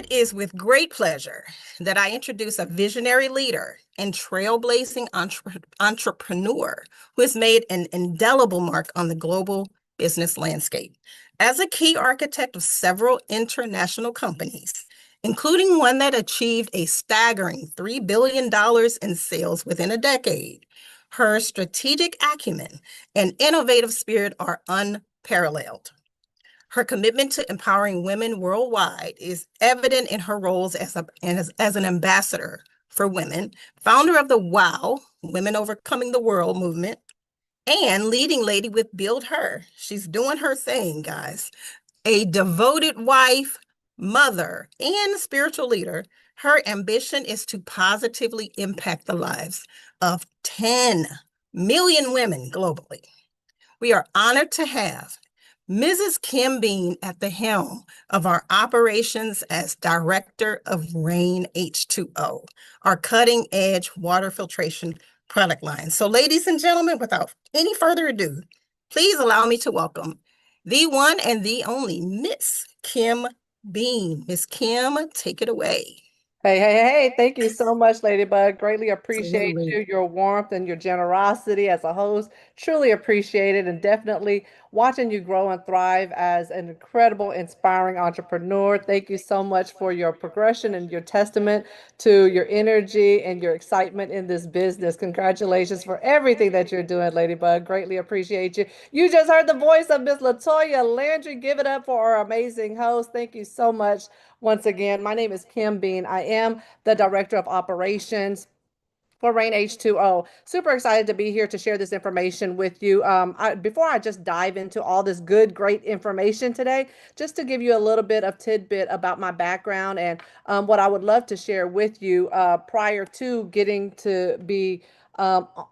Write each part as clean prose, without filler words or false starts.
It is with great pleasure that I introduce a visionary leader and trailblazing entrepreneur who has made an indelible mark on the global business landscape. As a key architect of several international companies, including one that achieved a staggering $3 billion in sales within a decade, her strategic acumen and innovative spirit are unparalleled. Her commitment to empowering women worldwide is evident in her roles as an ambassador for women, founder of the WOW, Women Overcoming the World movement, and leading lady with Build Her. She's doing her thing, guys. A devoted wife, mother, and spiritual leader, her ambition is to positively impact the lives of 10 million women globally. We are honored to have Mrs. Kim Bean at the helm of our operations as Director of REIN H2O, our cutting edge water filtration product line. So, ladies and gentlemen, without any further ado, please allow me to welcome the one and the only Miss Kim Bean. Miss Kim, take it away. Hey. Thank you so much, Ladybug. Greatly appreciate Absolutely. you, your warmth and your generosity as a host. Truly appreciate it. And definitely watching you grow and thrive as an incredible, inspiring entrepreneur. Thank you so much for your progression and your testament to your energy and your excitement in this business. Congratulations for everything that you're doing, Ladybug. Greatly appreciate you. You just heard the voice of Miss Latoya Landry. Give it up for our amazing host. Thank you so much. Once again, my name is Kim Bean. I am the Director of Operations for REIN H2O. Super excited to be here to share this information with you. Before I just dive into all this good, great information today, just to give you a little bit of tidbit about my background and what I would love to share with you prior to getting to be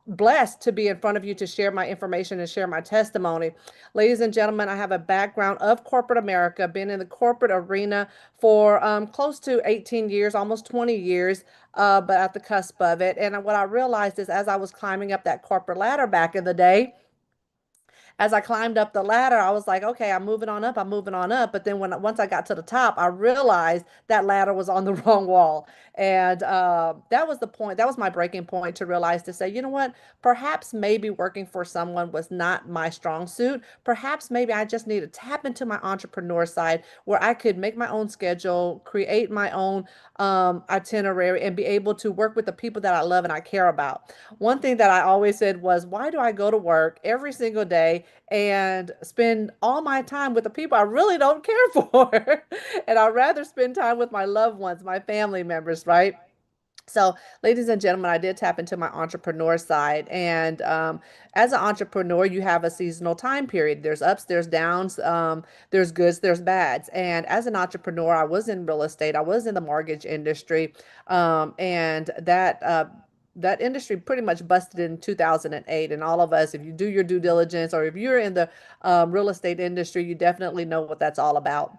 blessed to be in front of you to share my information and share my testimony. Ladies and gentlemen, I have a background of corporate America, been in the corporate arena for close to 18 years, almost 20 years, but at the cusp of it. And what I realized is as I was climbing up that corporate ladder back in the day, as I climbed up the ladder, I was like, okay, I'm moving on up, I'm moving on up. But then once I got to the top, I realized that ladder was on the wrong wall. And that was the point. That was my breaking point to realize to say, you know what? Perhaps maybe working for someone was not my strong suit. Perhaps maybe I just need to tap into my entrepreneur side where I could make my own schedule, create my own itinerary, and be able to work with the people that I love and I care about. One thing that I always said was, why do I go to work every single day and spend all my time with the people I really don't care for? And I'd rather spend time with my loved ones, my family members, right? So, ladies and gentlemen, I did tap into my entrepreneur side. And as an entrepreneur, you have a seasonal time period. There's ups, there's downs, there's goods, there's bads. And as an entrepreneur, I was in real estate, I was in the mortgage industry, and that industry pretty much busted in 2008. And all of us, if you do your due diligence or if you're in the real estate industry, you definitely know what that's all about.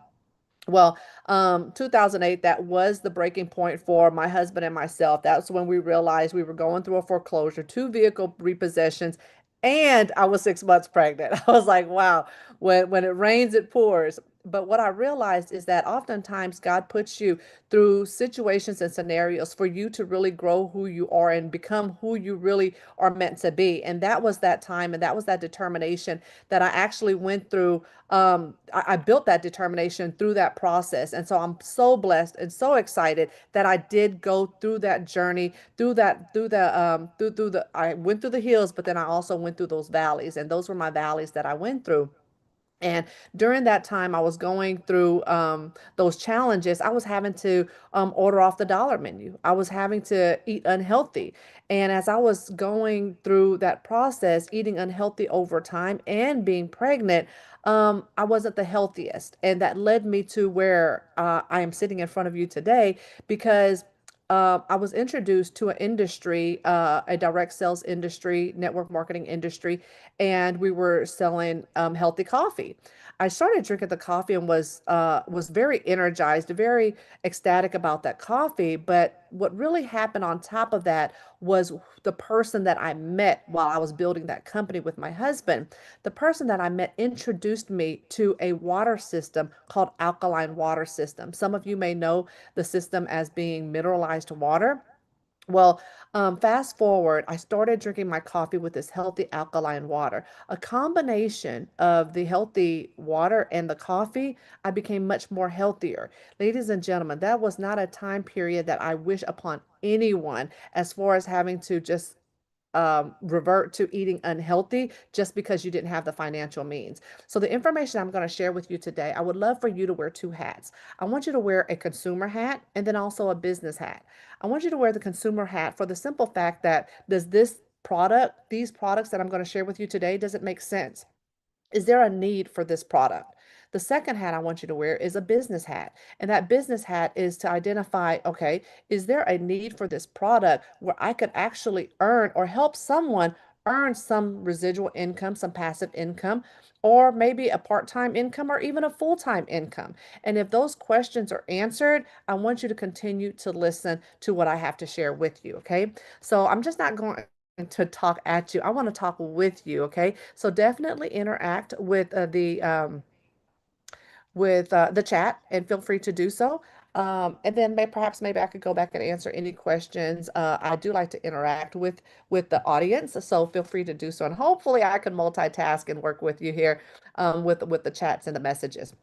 Well, 2008, that was the breaking point for my husband and myself. That's when we realized we were going through a foreclosure, two vehicle repossessions, and I was 6 months pregnant. I was like, wow, when it rains, it pours. But what I realized is that oftentimes God puts you through situations and scenarios for you to really grow who you are and become who you really are meant to be. And that was that time and that was that determination that I actually went through. I built that determination through that process. And so I'm so blessed and so excited that I did go through that journey, I went through the hills, but then I also went through those valleys. And those were my valleys that I went through. And during that time, I was going through those challenges. I was having to order off the dollar menu. I was having to eat unhealthy. And as I was going through that process, eating unhealthy over time and being pregnant, I wasn't the healthiest. And that led me to where I am sitting in front of you today because I was introduced to an industry, a direct sales industry, network marketing industry, and we were selling healthy coffee. I started drinking the coffee and was very energized, very ecstatic about that coffee. But what really happened on top of that was the person that I met while I was building that company with my husband. The person that I met introduced me to a water system called alkaline water system. Some of you may know the system as being mineralized water. Well, fast forward, I started drinking my coffee with this healthy alkaline water. A combination of the healthy water and the coffee, I became much more healthier. Ladies and gentlemen, that was not a time period that I wish upon anyone as far as having to just revert to eating unhealthy just because you didn't have the financial means. So, the information I'm going to share with you today, I would love for you to wear two hats. I want you to wear a consumer hat and then also a business hat. I want you to wear the consumer hat for the simple fact that does this product, these products that I'm going to share with you today, does it make sense? Is there a need for this product? The second hat I want you to wear is a business hat. And that business hat is to identify, okay, is there a need for this product where I could actually earn or help someone earn some residual income, some passive income, or maybe a part-time income or even a full-time income? And if those questions are answered, I want you to continue to listen to what I have to share with you, okay? So I'm just not going to talk at you. I want to talk with you, okay? So definitely interact with the chat and feel free to do so. And then perhaps maybe I could go back and answer any questions. I do like to interact with the audience, so feel free to do so. And hopefully I can multitask and work with you here with the chats and the messages.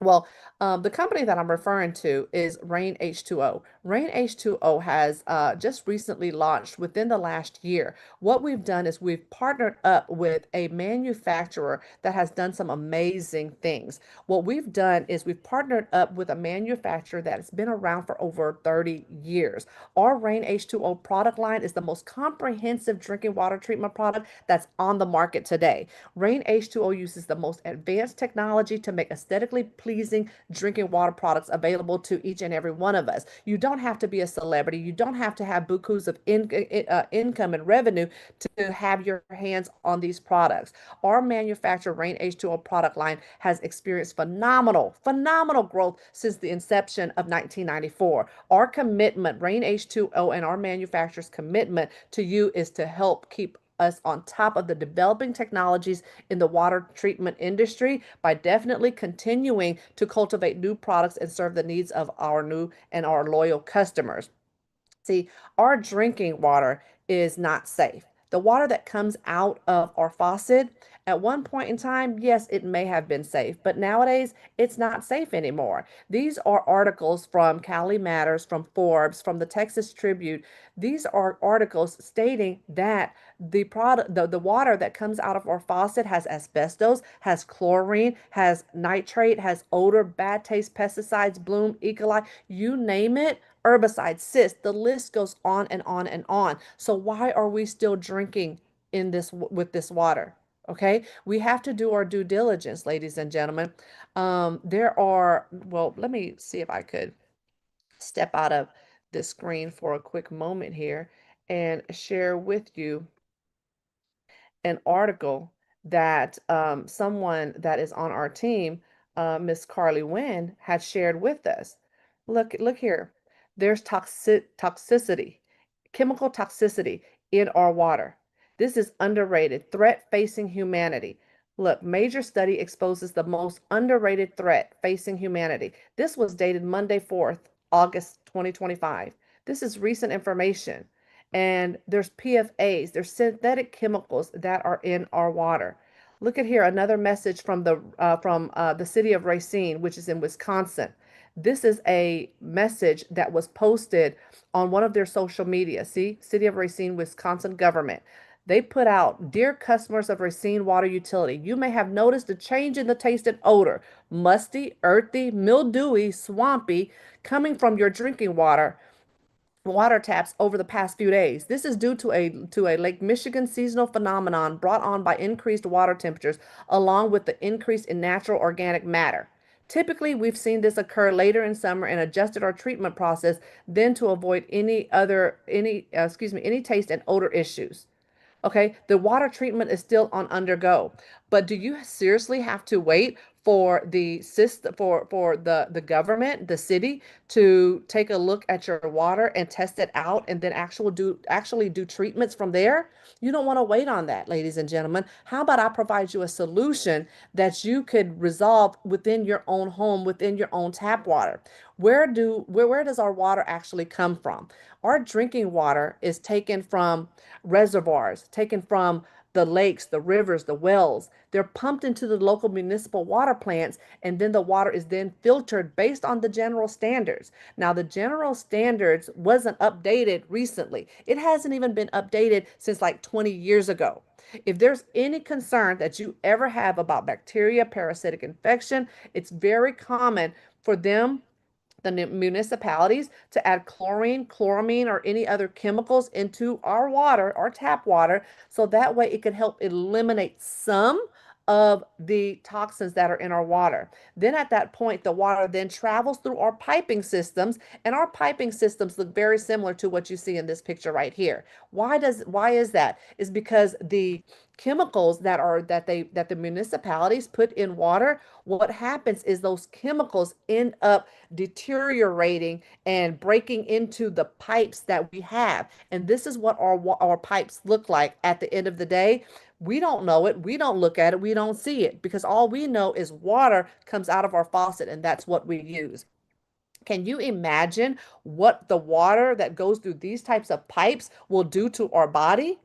Well, the company that I'm referring to is REIN H2O. REIN H2O has just recently launched within the last year. What we've done is we've partnered up with a manufacturer that has done some amazing things. What we've done is we've partnered up with a manufacturer that has been around for over 30 years. Our REIN H2O product line is the most comprehensive drinking water treatment product that's on the market today. REIN H2O uses the most advanced technology to make aesthetically pleasing drinking water products available to each and every one of us. You don't have to be a celebrity. You don't have to have bukus of income and revenue to have your hands on these products. Our manufacturer REIN H2O product line has experienced phenomenal growth since the inception of 1994. Our commitment, REIN H2O and our manufacturer's commitment to you is to help keep us on top of the developing technologies in the water treatment industry by definitely continuing to cultivate new products and serve the needs of our new and our loyal customers. See, our drinking water is not safe. The water that comes out of our faucet, at one point in time, yes, it may have been safe, but nowadays it's not safe anymore. These are articles from Cali Matters, from Forbes, from the Texas Tribune. These are articles stating that the water that comes out of our faucet has asbestos, has chlorine, has nitrate, has odor, bad taste, pesticides, bloom, E. coli, you name it, herbicides, cysts, the list goes on and on and on. So why are we still drinking in this with this water? Okay, we have to do our due diligence, ladies and gentlemen. Well, let me see if I could step out of the screen for a quick moment here and share with you an article that someone that is on our team, Miss Carly Wynn, had shared with us. Look here. There's toxicity, chemical toxicity in our water. This is underrated threat facing humanity. Look, major study exposes the most underrated threat facing humanity. This was dated Monday 4th, August 2025. This is recent information. And there's PFAs, there's synthetic chemicals that are in our water. Look at here, another message from the city of Racine, which is in Wisconsin. This is a message that was posted on one of their social media. See, City of Racine, Wisconsin government. They put out, dear customers of Racine Water Utility, you may have noticed a change in the taste and odor, musty, earthy, mildewy, swampy, coming from your drinking water taps over the past few days. This is due to a Lake Michigan seasonal phenomenon brought on by increased water temperatures along with the increase in natural organic matter. Typically, we've seen this occur later in summer and adjusted our treatment process then to avoid any taste and odor issues. Okay, the water treatment is still on undergo, but do you seriously have to wait for the system, for the government, the city, to take a look at your water and test it out and then actually do treatments from there. You don't want to wait on that, ladies and gentlemen. How about I provide you a solution that you could resolve within your own home, within your own tap water? Where does our water actually come from? Our drinking water is taken from reservoirs, taken from the lakes, the rivers, the wells. They're pumped into the local municipal water plants, and then the water is then filtered based on the general standards. Now, the general standards wasn't updated recently. It hasn't even been updated since like 20 years ago. If there's any concern that you ever have about bacteria, parasitic infection, it's very common for the municipalities, to add chlorine, chloramine, or any other chemicals into our water, our tap water, so that way it can help eliminate some of the toxins that are in our water. Then at that point, the water then travels through our piping systems, and our piping systems look very similar to what you see in this picture right here. Why is that? Is because the chemicals that the municipalities put in water, what happens is those chemicals end up deteriorating and breaking into the pipes that we have. And this is what our pipes look like at the end of the day. We don't know it. We don't look at it. We don't see it, because all we know is water comes out of our faucet, and that's what we use. Can you imagine what the water that goes through these types of pipes will do to our body?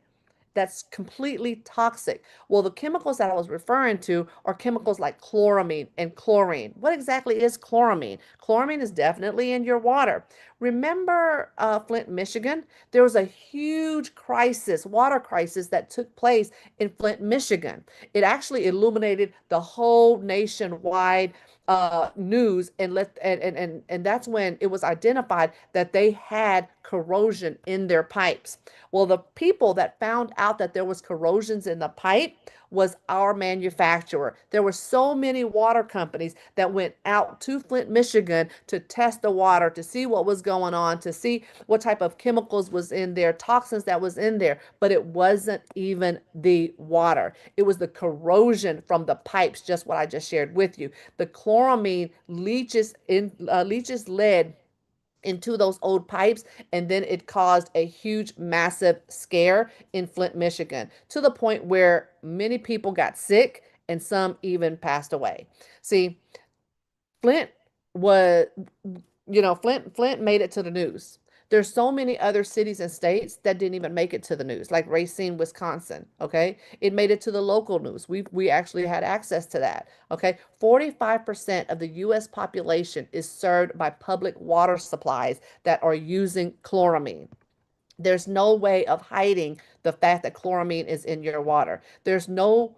That's completely toxic. Well, the chemicals that I was referring to are chemicals like chloramine and chlorine. What exactly is chloramine? Chloramine is definitely in your water. Remember Flint, Michigan? There was a huge crisis, water crisis, that took place in Flint, Michigan. It actually illuminated the whole nationwide news, and that's when it was identified that they had corrosion in their pipes. Well, the people that found out that there was corrosions in the pipe was our manufacturer. There were so many water companies that went out to Flint, Michigan to test the water, to see what was going on, to see what type of chemicals was in there, toxins that was in there. But it wasn't even the water. It was the corrosion from the pipes, just what I just shared with you. The chloramine leaches lead into those old pipes, and then it caused a huge, massive scare in Flint, Michigan, to the point where many people got sick and some even passed away. See, Flint was, Flint made it to the news. There's so many other cities and states that didn't even make it to the news, like Racine, Wisconsin. Okay, it made it to the local news. We actually had access to that. Okay, 45% of the U.S. population is served by public water supplies that are using chloramine. There's no way of hiding the fact that chloramine is in your water. There's no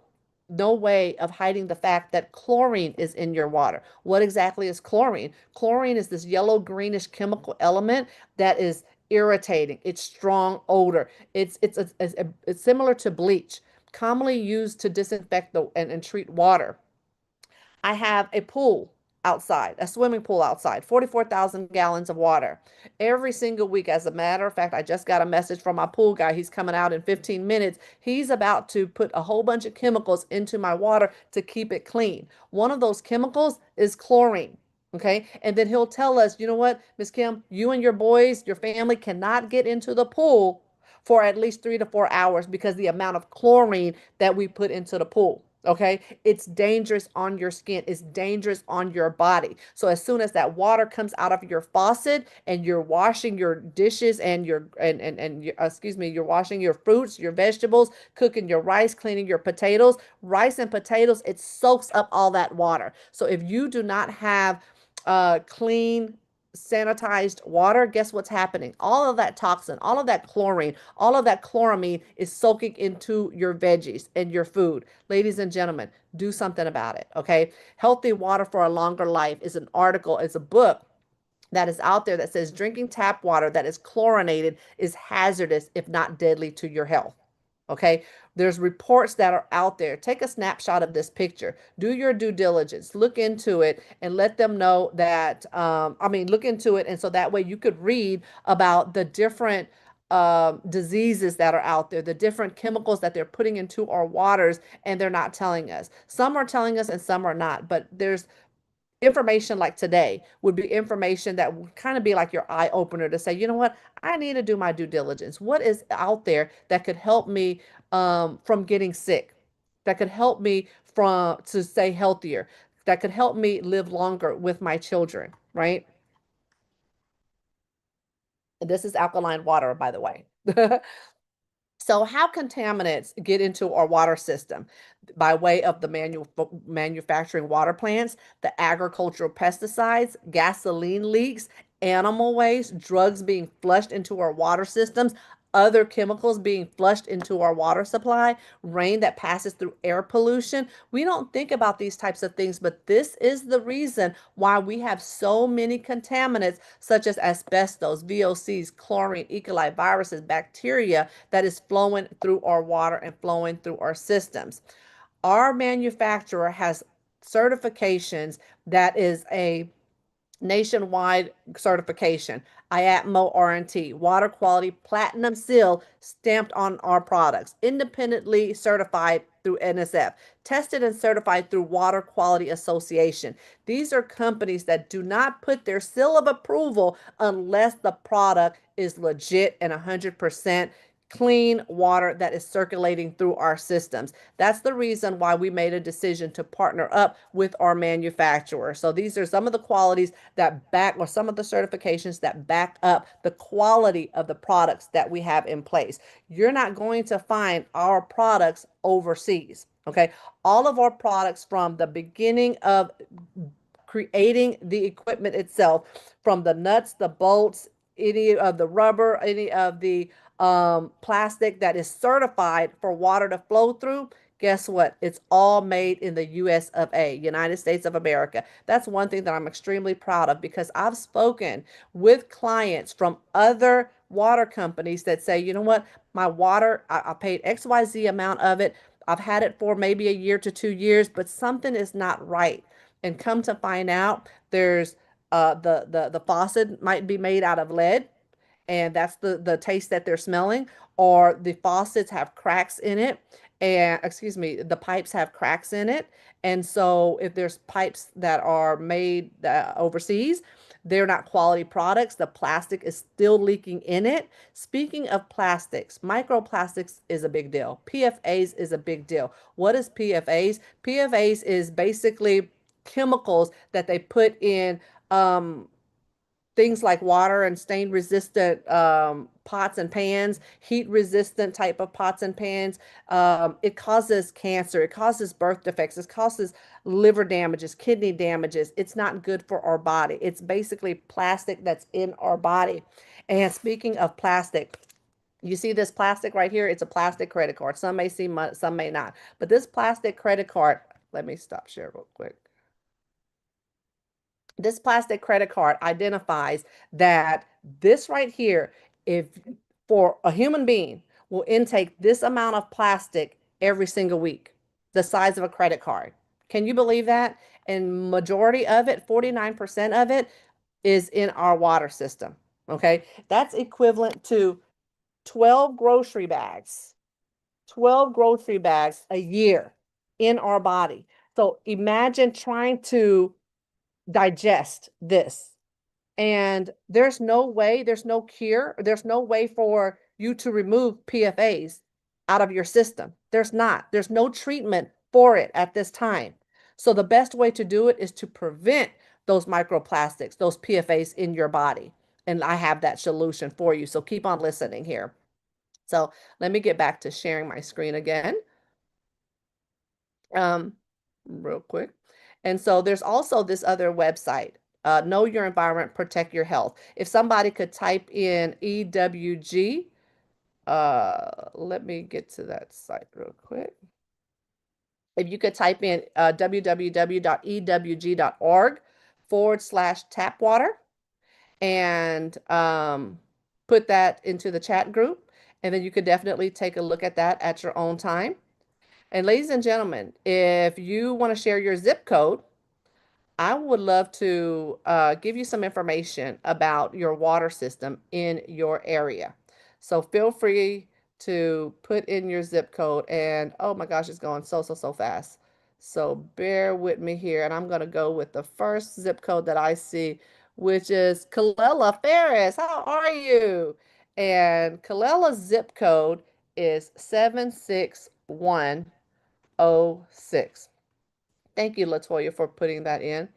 way of hiding the fact that chlorine is in your water. What exactly is chlorine? Chlorine is this yellow greenish chemical element that is irritating. It's strong odor. It's similar to bleach, commonly used to disinfect and treat water. I have a pool outside, a swimming pool outside, 44,000 gallons of water every single week. As a matter of fact, I just got a message from my pool guy. He's coming out in 15 minutes. He's about to put a whole bunch of chemicals into my water to keep it clean. One of those chemicals is chlorine. Okay. And then he'll tell us, you know what, Miss Kim, you and your boys, your family cannot get into the pool for at least 3 to 4 hours because the amount of chlorine that we put into the pool. Okay, it's dangerous on your skin, it's dangerous on your body. So as soon as that water comes out of your faucet and you're washing your dishes and you're washing your fruits, your vegetables, cooking your rice, cleaning your potatoes, rice and potatoes, it soaks up all that water. So if you do not have clean, sanitized water, guess what's happening? All of that toxin, all of that chlorine, all of that chloramine is soaking into your veggies and your food. Ladies and gentlemen, do something about it, okay? Healthy Water for a Longer Life is an article, it's a book that is out there that says drinking tap water that is chlorinated is hazardous, if not deadly, to your health. Okay, there's reports that are out there. Take a snapshot of this picture. Do your due diligence. Look into it and let them know that, look into it. And so that way you could read about the different diseases that are out there, the different chemicals that they're putting into our waters, and they're not telling us. Some are telling us and some are not, but there's information like today would be information that would kind of be like your eye opener to say, you know what, I need to do my due diligence. What is out there that could help me from getting sick, that could help me from to stay healthier, that could help me live longer with my children, right? And this is alkaline water, by the way. So how contaminants get into our water system? By way of the manufacturing water plants, the agricultural pesticides, gasoline leaks, animal waste, drugs being flushed into our water systems, other chemicals being flushed into our water supply, rain that passes through air pollution. We don't think about these types of things, but this is the reason why we have so many contaminants such as asbestos, VOCs, chlorine, E. coli, viruses, bacteria that is flowing through our water and flowing through our systems. Our manufacturer has certifications that is a nationwide certification, IATMO RNT, water quality platinum seal stamped on our products, independently certified through NSF, tested and certified through Water Quality Association. These are companies that do not put their seal of approval unless the product is legit and 100% clean water that is circulating through our systems. That's the reason why we made a decision to partner up with our manufacturer. So these are some of the qualities that back, or some of the certifications that back up the quality of the products that we have in place. You're not going to find our products overseas. Okay. All of our products from the beginning of creating the equipment itself, from the nuts, the bolts, any of the rubber, any of the plastic that is certified for water to flow through, guess what? It's all made in the US of A, United States of America. That's one thing that I'm extremely proud of, because I've spoken with clients from other water companies that say, you know what, my water, I paid XYZ amount of it. I've had it for maybe a year to 2 years, but something is not right. And come to find out, there's the faucet might be made out of lead, and that's the taste that they're smelling, or the faucets have cracks in it, and excuse me, the pipes have cracks in it. And so if there's pipes that are made overseas, they're not quality products. The plastic is still leaking in it. Speaking of plastics, microplastics is a big deal. PFAs is a big deal. What is PFAs? PFAs is basically chemicals that they put in things like water and stain resistant pots and pans, heat resistant type of pots and pans. It causes cancer, it causes birth defects, it causes liver damages, kidney damages. It's not good for our body. It's basically plastic that's in our body. And speaking of plastic, you see this plastic right here? It's a plastic credit card. Some may see, some may not. But this plastic credit card, let me stop share real quick. This plastic credit card identifies that this right here, if for a human being, will intake this amount of plastic every single week, the size of a credit card. Can you believe that? And majority of it, 49% of it, is in our water system. Okay, that's equivalent to 12 grocery bags, 12 grocery bags a year in our body. So imagine trying to digest this. And there's no way, there's no cure, there's no way for you to remove PFAs out of your system. There's not. There's no treatment for it at this time. So the best way to do it is to prevent those microplastics, those PFAs in your body. And I have that solution for you. So keep on listening here. So let me get back to sharing my screen again. Real quick. And so there's also this other website, Know Your Environment, Protect Your Health. If somebody could type in EWG, let me get to that site real quick. If you could type in www.ewg.org/tap water and put that into the chat group, and then you could definitely take a look at that at your own time. And ladies and gentlemen, if you want to share your zip code, I would love to give you some information about your water system in your area. So feel free to put in your zip code. And oh my gosh, it's going so fast. So bear with me here. And I'm going to go with the first zip code that I see, which is Kalela Ferris. How are you? And Kalela's zip code is 76106. Thank you, Latoya, for putting that in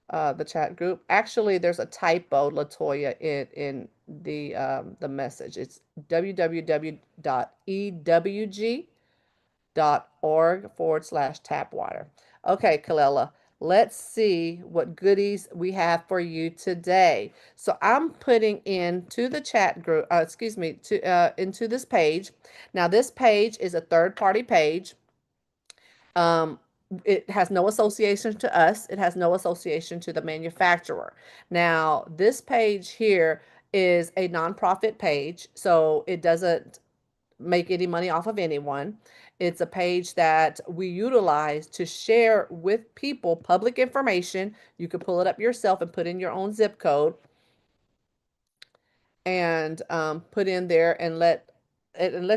the chat group. Actually, there's a typo, Latoya, in the message. It's www.ewg.org/tapwater. Okay, Kalela, let's see what goodies we have for you today. So I'm putting into the chat group, excuse me, into this page. Now, this page is a third-party page. Um, it has no association to us. It has no association to the manufacturer. Now, this page here is a nonprofit page, so it doesn't make any money off of anyone. It's a page that we utilize to share with people public information. You can pull it up yourself and put in your own zip code and put in there and let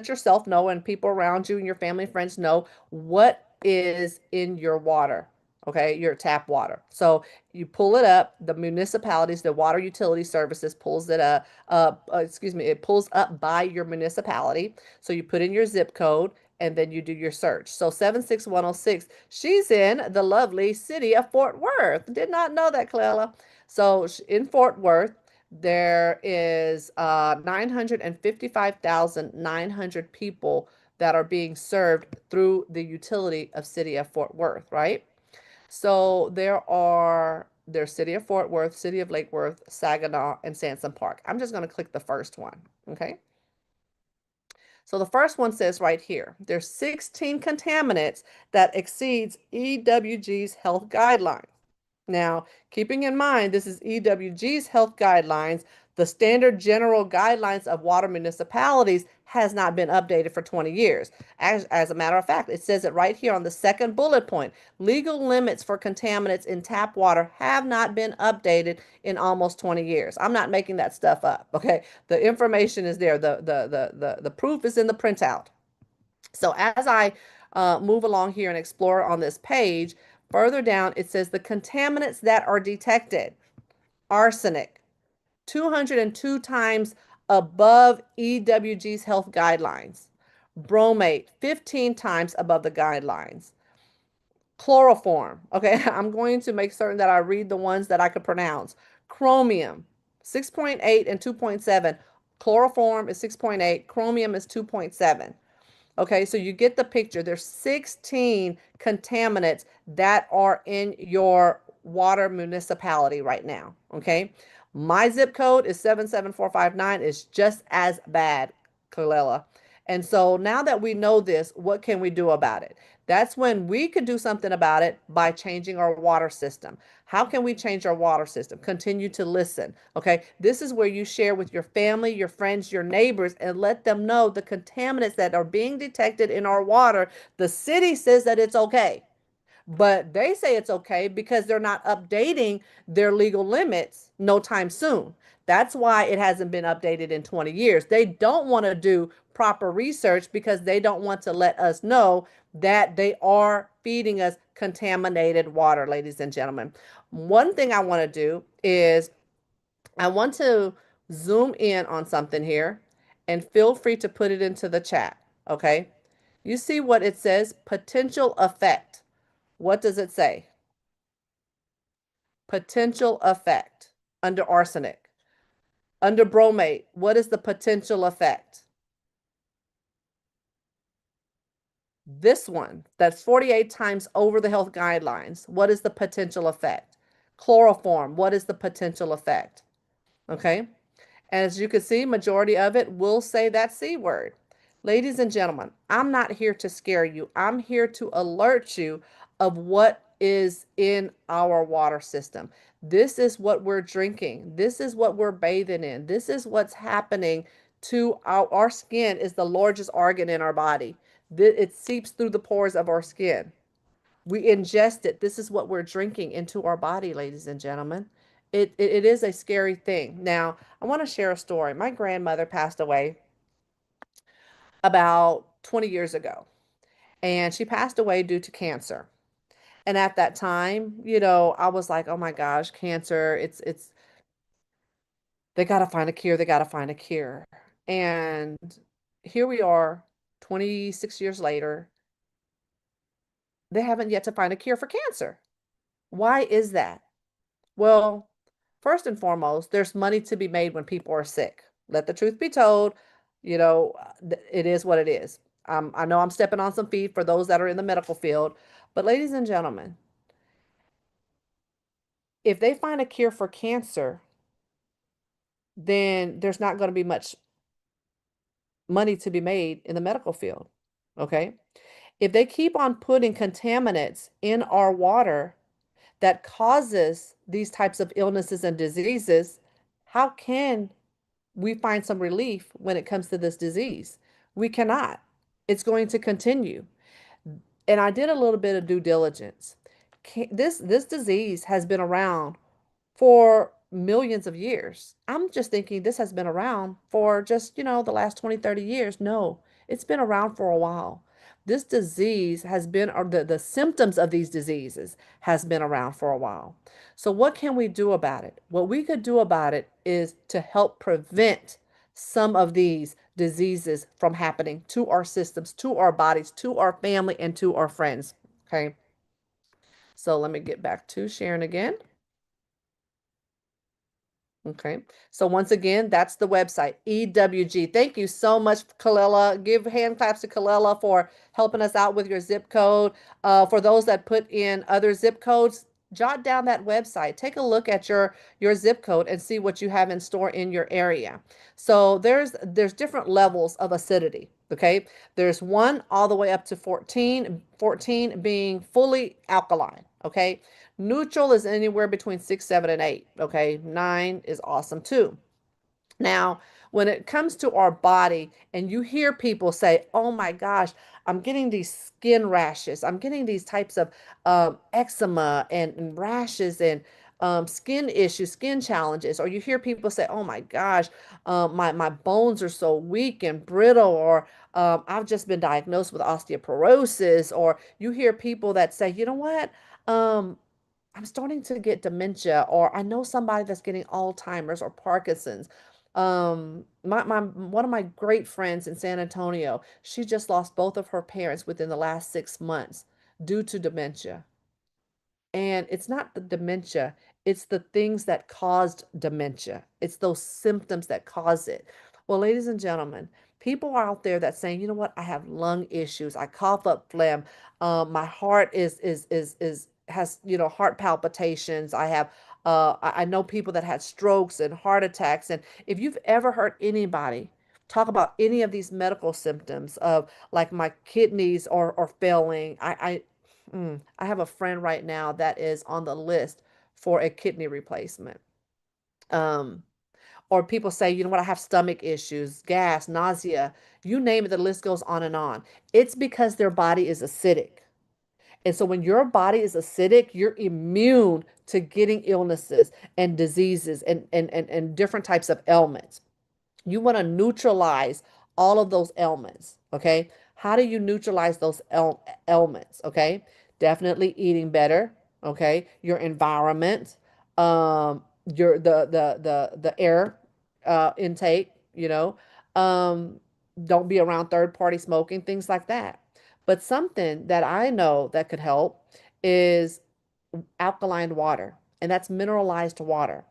yourself know and people around you and your family and friends know what is in your water, okay, your tap water. So you pull it up, the municipalities, the water utility services pulls it up, it pulls up by your municipality. So you put in your zip code and then you do your search. So 76106, she's in the lovely city of Fort Worth. Did not know that, Clella. So in Fort Worth, there is 955,900 people that are being served through the utility of City of Fort Worth, right? So there's City of Fort Worth, City of Lake Worth, Saginaw, and Sansom Park. I'm just going to click the first one, okay? So the first one says right here, there's 16 contaminants that exceeds EWG's health guidelines. Now, keeping in mind, this is EWG's health guidelines. The standard general guidelines of water municipalities has not been updated for 20 years. As a matter of fact, it says it right here on the second bullet point. Legal limits for contaminants in tap water have not been updated in almost 20 years. I'm not making that stuff up, okay? The information is there. The proof is in the printout. So as I move along here and explore on this page, further down, it says the contaminants that are detected: arsenic, 202 times above EWG's health guidelines. Bromate, 15 times above the guidelines. Chloroform, okay, I'm going to make certain that I read the ones that I could pronounce. Chromium, 6.8 and 2.7. Chloroform is 6.8, chromium is 2.7. Okay, so you get the picture. There's 16 contaminants that are in your water municipality right now. Okay, my zip code is 77459. It's just as bad, Kalela. And so now that we know this, what can we do about it? That's when we could do something about it by changing our water system. How can we change our water system? Continue to listen. Okay, this is where you share with your family, your friends, your neighbors, and let them know the contaminants that are being detected in our water. The city says that it's okay, but they say it's okay because they're not updating their legal limits no time soon. That's why it hasn't been updated in 20 years. They don't want to do proper research because they don't want to let us know that they are feeding us contaminated water, ladies and gentlemen. One thing I want to do is I want to zoom in on something here and feel free to put it into the chat, okay? You see what it says? Potential effect. What does it say? Potential effect under arsenic. Under bromate, what is the potential effect? This one, that's 48 times over the health guidelines. What is the potential effect? Chloroform, what is the potential effect? Okay. As you can see, majority of it will say that C word. Ladies and gentlemen, I'm not here to scare you. I'm here to alert you of what is in our water system. This is what we're drinking. This is what we're bathing in. This is what's happening to our skin is the largest organ in our body. It seeps through the pores of our skin. We ingest it. This is what we're drinking into our body, ladies and gentlemen. It is a scary thing. Now, I want to share a story. My grandmother passed away about 20 years ago, and she passed away due to cancer. And at that time, I was like, oh my gosh, cancer, it's they got to find a cure, they got to find a cure. And here we are 26 years later, they haven't yet to find a cure for cancer. Why is that? Well, first and foremost, there's money to be made when people are sick. Let the truth be told, it is what it is. I know I'm stepping on some feet for those that are in the medical field, but ladies and gentlemen, if they find a cure for cancer, then there's not going to be much money to be made in the medical field. Okay. If they keep on putting contaminants in our water that causes these types of illnesses and diseases, how can we find some relief when it comes to this disease? We cannot. It's going to continue. And I did a little bit of due diligence. This disease has been around for millions of years. I'm just thinking this has been around for just, the last 20, 30 years. No, it's been around for a while. This disease has been, or the symptoms of these diseases has been around for a while. So what can we do about it? What we could do about it is to help prevent some of these diseases from happening to our systems, to our bodies, to our family, and to our friends. Okay. So let me get back to sharing again. Okay. So once again, that's the website, EWG. Thank you so much, Kalela. Give hand claps to Kalela for helping us out with your zip code. For those that put in other zip codes, jot down that website. Take a look at your zip code and see what you have in store in your area. So there's different levels of acidity. Okay. There's 1 all the way up to 14, 14 being fully alkaline. Okay. Neutral is anywhere between 6, 7, and 8. Okay. 9 is awesome too. Now, when it comes to our body, and you hear people say, oh my gosh, I'm getting these skin rashes, I'm getting these types of eczema and rashes and skin issues, skin challenges, or you hear people say, oh my gosh, my bones are so weak and brittle, or I've just been diagnosed with osteoporosis, or you hear people that say, you know what? I'm starting to get dementia, or I know somebody that's getting Alzheimer's or Parkinson's. My one of my great friends in San Antonio, she just lost both of her parents within the last 6 months due to dementia. And it's not the dementia, it's the things that caused dementia. It's those symptoms that cause it. Well, ladies and gentlemen, people are out there that saying, you know what, I have lung issues, I cough up phlegm, my heart is has heart palpitations. I have I know people that had strokes and heart attacks. And if you've ever heard anybody talk about any of these medical symptoms of like my kidneys are failing, I have a friend right now that is on the list for a kidney replacement. Um, or people say, you know what, I have stomach issues, gas, nausea, you name it, the list goes on and on. It's because their body is acidic. And so when your body is acidic, you're immune to getting illnesses and diseases and different types of ailments. You want to neutralize all of those ailments. Okay. How do you neutralize those ailments? Okay. Definitely eating better. Okay. Your environment, your the air intake, um, don't be around third party smoking, things like that. But something that I know that could help is alkaline water, and that's mineralized water.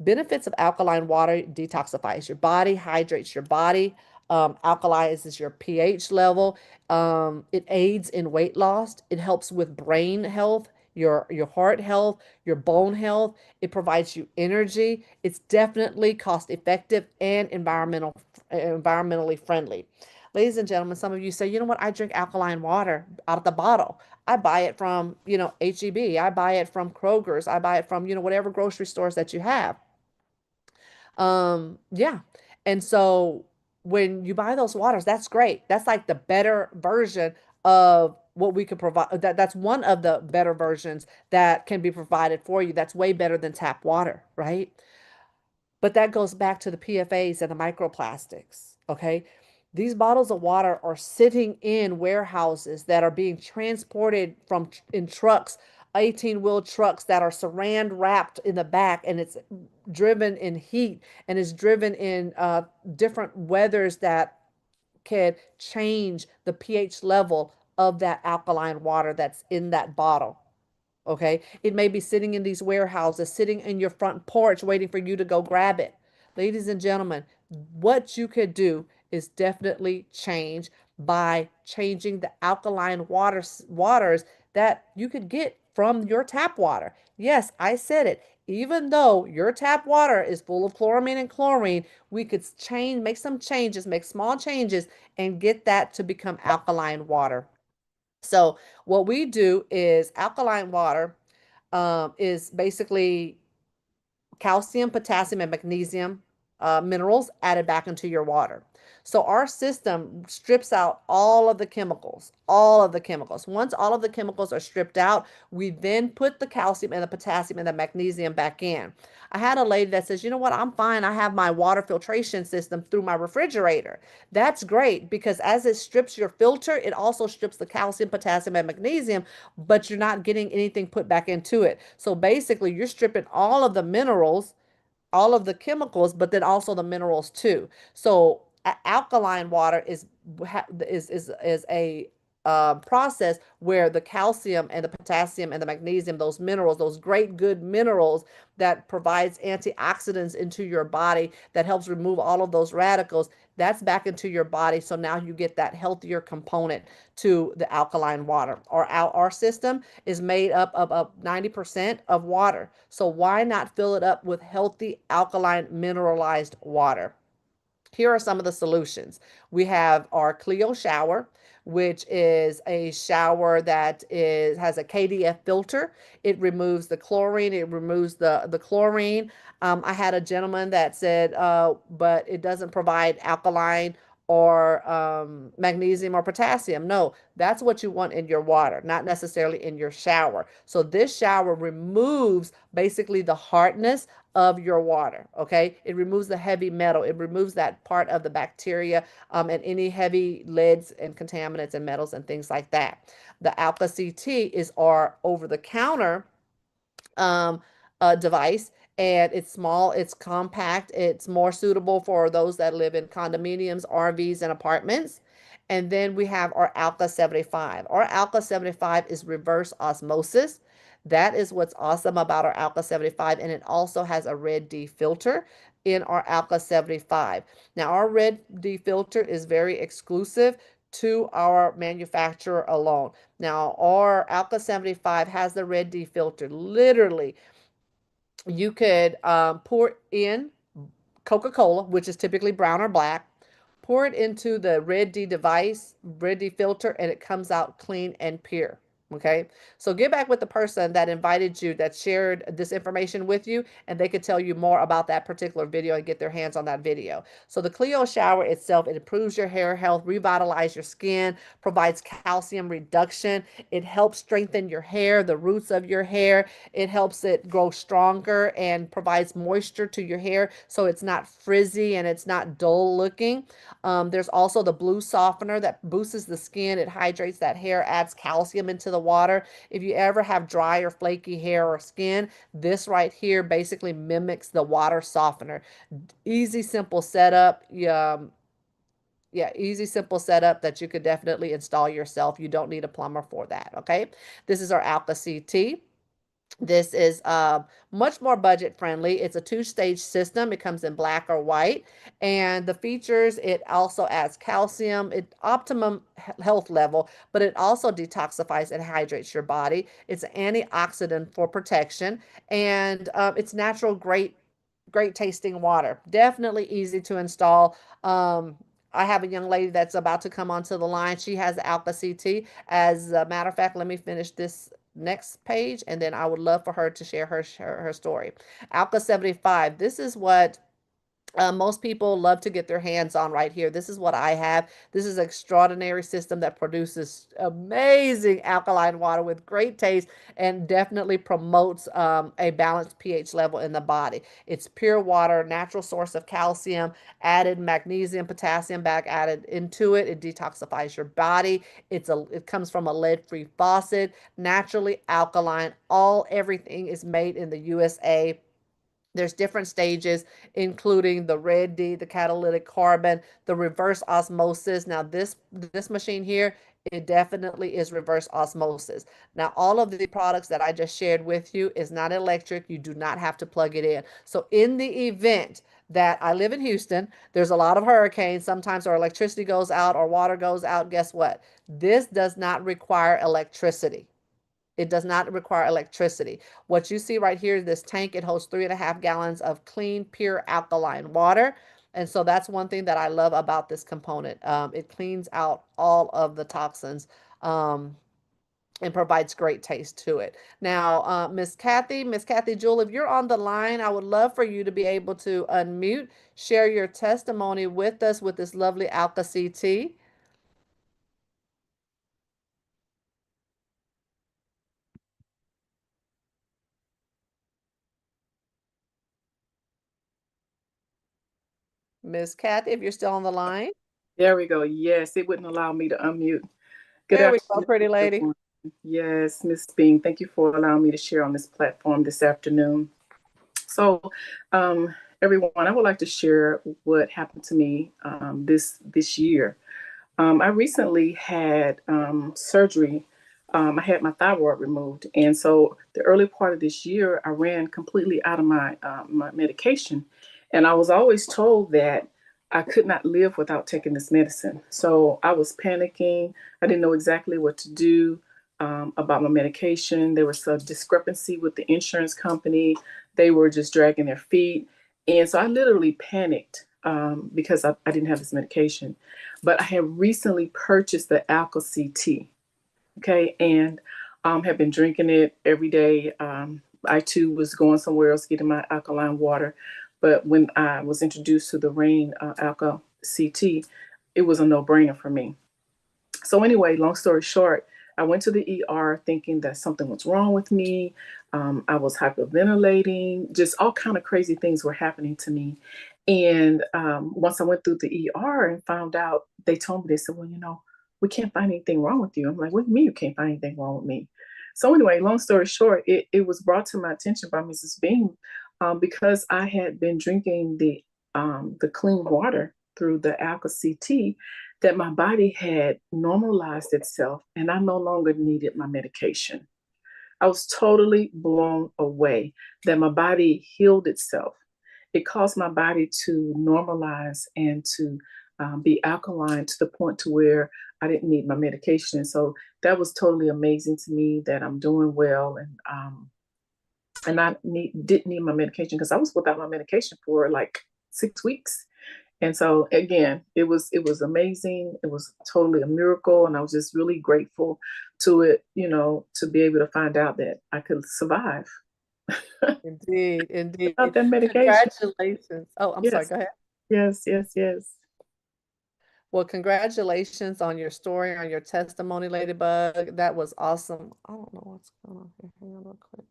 Benefits of alkaline water: detoxifies your body, hydrates your body, alkalizes your pH level. It aids in weight loss. It helps with brain health, your heart health, your bone health. It provides you energy. It's definitely cost effective and environmentally friendly. Ladies and gentlemen, some of you say, you know what, I drink alkaline water out of the bottle. I buy it from, HEB. I buy it from Kroger's. I buy it from, whatever grocery stores that you have. Yeah. And so when you buy those waters, that's great. That's like the better version of what we could provide. That's one of the better versions that can be provided for you. That's way better than tap water, right? But that goes back to the PFAs and the microplastics. Okay. These bottles of water are sitting in warehouses that are being transported from in trucks, 18-wheel trucks that are saran wrapped in the back, and it's driven in heat and is driven in different weathers that can change the pH level of that alkaline water that's in that bottle. Okay. It may be sitting in these warehouses, sitting in your front porch, waiting for you to go grab it. Ladies and gentlemen, what you could do is definitely change by changing the alkaline waters that you could get from your tap water. Yes, I said it. Even though your tap water is full of chloramine and chlorine, we could change, make some changes, make small changes, and get that to become alkaline water. So what we do is alkaline water is basically calcium, potassium, and magnesium minerals added back into your water. So our system strips out all of the chemicals, all of the chemicals. Once all of the chemicals are stripped out, we then put the calcium and the potassium and the magnesium back in. I had a lady that says, you know what, I'm fine. I have my water filtration system through my refrigerator. That's great because as it strips your filter, it also strips the calcium, potassium, and magnesium, but you're not getting anything put back into it. So basically, you're stripping all of the minerals, all of the chemicals, but then also the minerals too. So alkaline water is a process where the calcium and the potassium and the magnesium, those minerals, those great good minerals that provides antioxidants into your body that helps remove all of those radicals, that's back into your body. So now you get that healthier component to the alkaline water. Our system is made up of 90% of water. So why not fill it up with healthy alkaline mineralized water? Here are some of the solutions. We have our Clio shower, which is a shower that has a KDF filter. It removes the chlorine. It removes the chlorine. I had a gentleman that said, but it doesn't provide alkaline or magnesium or potassium. No, that's what you want in your water, not necessarily in your shower. So this shower removes basically the hardness of your water. Okay, it removes the heavy metal, it removes that part of the bacteria and any heavy leads and contaminants and metals and things like that. The Alka CT is our over-the-counter um, device, and it's small, it's compact, it's more suitable for those that live in condominiums, RVs, and apartments. And then we have our Alka 75. Our Alka 75 is reverse osmosis. That is what's awesome about our Alka 75, and it also has a red D filter in our Alka 75. Now, our red D filter is very exclusive to our manufacturer alone. Now, our Alka 75 has the red D filter. Literally, you could pour in Coca-Cola, which is typically brown or black, pour it into the red D device, red D filter, and it comes out clean and pure. Okay, so get back with the person that invited you, that shared this information with you, and they could tell you more about that particular video and get their hands on that video. So the Clio shower itself, it improves your hair health, revitalize your skin, provides calcium reduction. It helps strengthen your hair, the roots of your hair. It helps it grow stronger and provides moisture to your hair so it's not frizzy and it's not dull looking. There's also the blue softener that boosts the skin. It hydrates that hair, adds calcium into the water. If you ever have dry or flaky hair or skin, this right here basically mimics the water softener. Easy, simple setup. Yeah, easy, simple setup that you could definitely install yourself. You don't need a plumber for that, okay? This is our Alka CT. This is much more budget friendly. It's a two-stage system. It comes in black or white. And the features, it also adds calcium, optimum health level, but it also detoxifies and hydrates your body. It's an antioxidant for protection, and it's natural, great tasting water. Definitely easy to install. I have a young lady that's about to come onto the line. She has Alka CT. As a matter of fact, let me finish this next page, and then I would love for her to share her story. Alka 75. This is what Most people love to get their hands on right here. This is what I have. This is an extraordinary system that produces amazing alkaline water with great taste and definitely promotes a balanced pH level in the body. It's pure water, natural source of calcium, added magnesium, potassium back added into it. It detoxifies your body. It comes from a lead-free faucet, naturally alkaline. Everything is made in the USA. There's different stages, including the red D, the catalytic carbon, the reverse osmosis. Now, this machine here, it definitely is reverse osmosis. Now, all of the products that I just shared with you is not electric. You do not have to plug it in. So, in the event that I live in Houston, there's a lot of hurricanes. Sometimes our electricity goes out or water goes out. Guess what? This does not require electricity. It does not require electricity. What you see right here, this tank, it holds 3.5 gallons of clean, pure alkaline water. And so that's one thing that I love about this component. It cleans out all of the toxins and provides great taste to it. Now, Miss Kathy Jewell, if you're on the line, I would love for you to be able to unmute, share your testimony with us with this lovely Alka CT. Miss Kathy, if you're still on the line. There we go. Yes, it wouldn't allow me to unmute. Good There we go, afternoon, pretty lady. everyone. Yes, Miss Bing, thank you for allowing me to share on this platform this afternoon. So, everyone, I would like to share what happened to me this year. I recently had surgery. I had my thyroid removed, and so the early part of this year, I ran completely out of my medication, and I was always told that I could not live without taking this medicine. So I was panicking. I didn't know exactly what to do about my medication. There was a discrepancy with the insurance company. They were just dragging their feet, and so I literally panicked because I didn't have this medication. But I have recently purchased the Alka CT, okay, and have been drinking it every day. I too was going somewhere else getting my alkaline water, but when I was introduced to the REIN Alka CT, it was a no-brainer for me. So anyway, long story short, I went to the ER thinking that something was wrong with me. I was hyperventilating, just all kind of crazy things were happening to me. And once I went through the ER and found out, they told me, they said, well, we can't find anything wrong with you. I'm like, what do you mean you can't find anything wrong with me? So anyway, long story short, it was brought to my attention by Mrs. Beam because I had been drinking the clean water through the Alka CT, that my body had normalized itself and I no longer needed my medication. I was totally blown away that my body healed itself. It caused my body to normalize and to be alkaline to the point to where I didn't need my medication. So that was totally amazing to me that I'm doing well, and didn't need my medication because I was without my medication for like 6 weeks. And so again, it was amazing. It was totally a miracle, and I was just really grateful to it, to be able to find out that I could survive Indeed, indeed. without that medication. Congratulations. Oh, I'm sorry. Yes, Go ahead. yes, yes, yes. Well, congratulations on your story, on your testimony, Ladybug. That was awesome. I don't know what's going on here. Hang on real quick.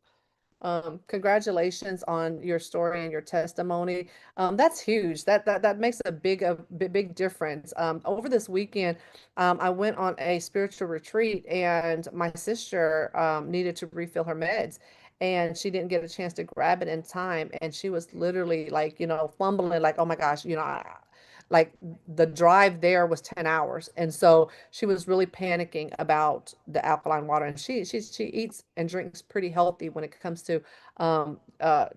Congratulations on your story and your testimony. That's huge. That makes a big difference. Over this weekend, I went on a spiritual retreat, and my sister needed to refill her meds, and she didn't get a chance to grab it in time, and she was literally like, fumbling, like, oh my gosh, like the drive there was 10 hours. And so she was really panicking about the alkaline water. And she eats and drinks pretty healthy when it comes to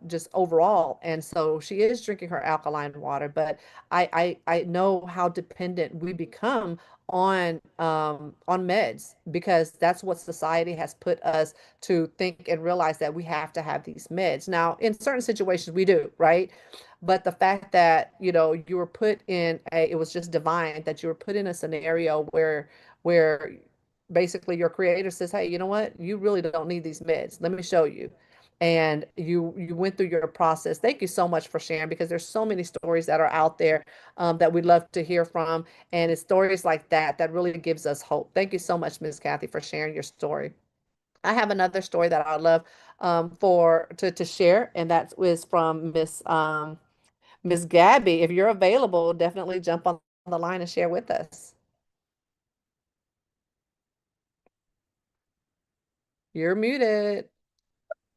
just overall. And so she is drinking her alkaline water. But I know how dependent we become on meds, because that's what society has put us to think and realize, that we have to have these meds. Now, in certain situations we do, right? But the fact that, you were put in it was just divine that you were put in a scenario where basically your creator says, hey, you know what? You really don't need these meds. Let me show you. and you went through your process. Thank you so much for sharing, because there's so many stories that are out there that we'd love to hear from, and it's stories like that that really gives us hope. Thank you so much, Miss Kathy, for sharing your story. I have another story that I'd love to share, and that is from Miss Gabby. If you're available, definitely jump on the line and share with us. You're muted.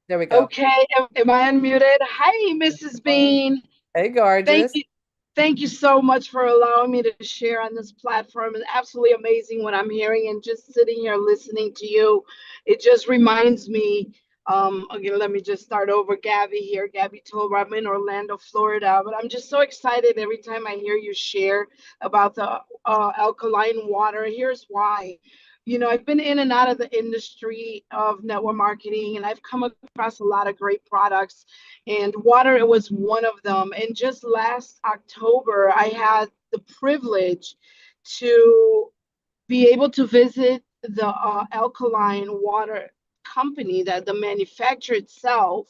There we go. Okay, am I unmuted? Hi, Mrs. Bean. Hey, Thank gorgeous. you. Thank you so much for allowing me to share on this platform. It's absolutely amazing what I'm hearing, and just sitting here listening to you. It just reminds me, again, let me just start over. Gabby here, Gabby Tober. I'm in Orlando, Florida, but I'm just so excited every time I hear you share about the alkaline water. Here's why. I've been in and out of the industry of network marketing, and I've come across a lot of great products, and water was one of them. And just last October, I had the privilege to be able to visit the alkaline water company, that the manufacturer itself,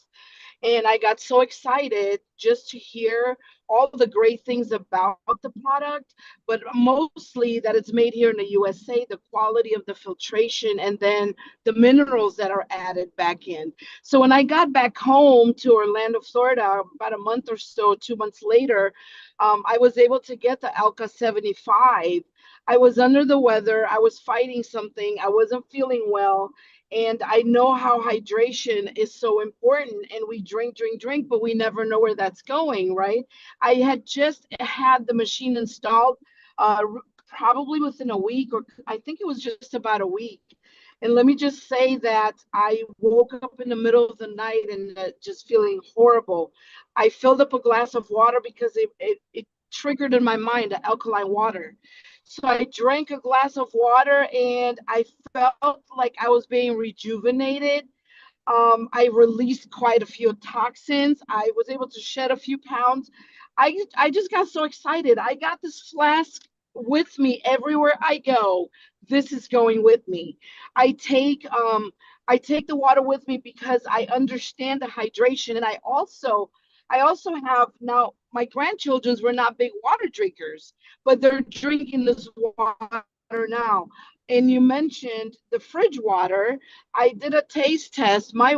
and I got so excited just to hear all the great things about the product, but mostly that it's made here in the USA, the quality of the filtration, and then the minerals that are added back in. So when I got back home to Orlando, Florida, about a month or so, 2 months later, I was able to get the Alka 75. I was under the weather. I was fighting something. I wasn't feeling well. And I know how hydration is so important, and we drink, but we never know where that's going, right? I had just had the machine installed probably within a week, or I think it was just about a week. And let me just say that I woke up in the middle of the night and just feeling horrible. I filled up a glass of water because it triggered in my mind alkaline water. So I drank a glass of water and I felt like I was being rejuvenated. I released quite a few toxins. I was able to shed a few pounds. I just got so excited. I got this flask with me everywhere I go. This is going with me. I take I take the water with me because I understand the hydration, and I also have now, my grandchildren's were not big water drinkers, but they're drinking this water now. And you mentioned the fridge water. I did a taste test. My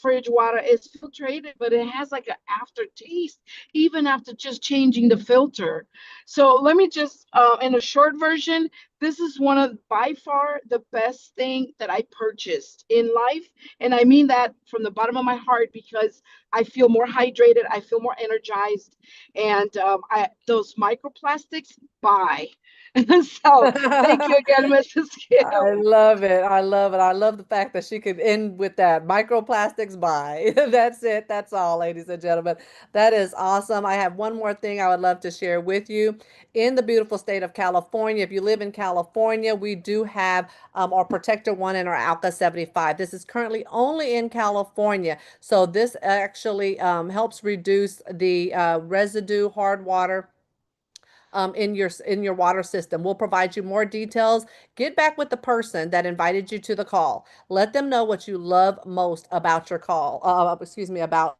fridge water is filtrated, but it has like an aftertaste, even after just changing the filter. So let me just, in a short version, this is one of by far the best thing that I purchased in life. And I mean that from the bottom of my heart, because I feel more hydrated, I feel more energized, and those microplastics, bye. So thank you again, Mrs. I Kim. love it. I love it. I love the fact that she could end with that. Microplastics by. That's it. That's all, ladies and gentlemen. That is awesome. I have one more thing I would love to share with you. In the beautiful state of California, if you live in California, we do have our Protector 1 and our Alka 75. This is currently only in California. So this actually helps reduce the residue, hard water in your water system. We'll provide you more details. Get back with the person that invited you to the call. Let them know what you love most about your call. Excuse me, about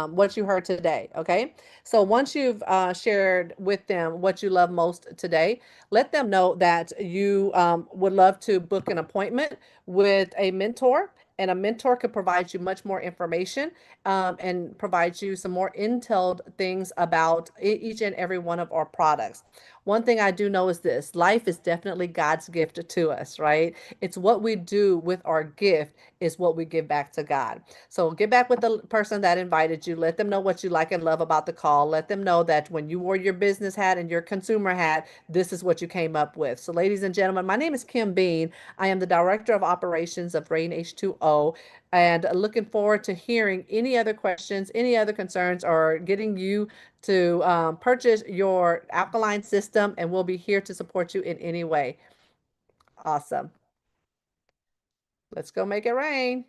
what you heard today. Okay. So once you've shared with them what you love most today, let them know that you would love to book an appointment with a mentor. And a mentor could provide you much more information and provide you some more intel things about each and every one of our products. One thing I do know is this: life is definitely God's gift to us, right? It's what we do with our gift is what we give back to God. So get back with the person that invited you. Let them know what you like and love about the call. Let them know that when you wore your business hat and your consumer hat, this is what you came up with. So, ladies and gentlemen, my name is Kim Bean. I am the Director of Operations of REIN H2O, and looking forward to hearing any other questions, any other concerns, or getting you to purchase your alkaline system, and we'll be here to support you in any way. Awesome. Let's go make it rain.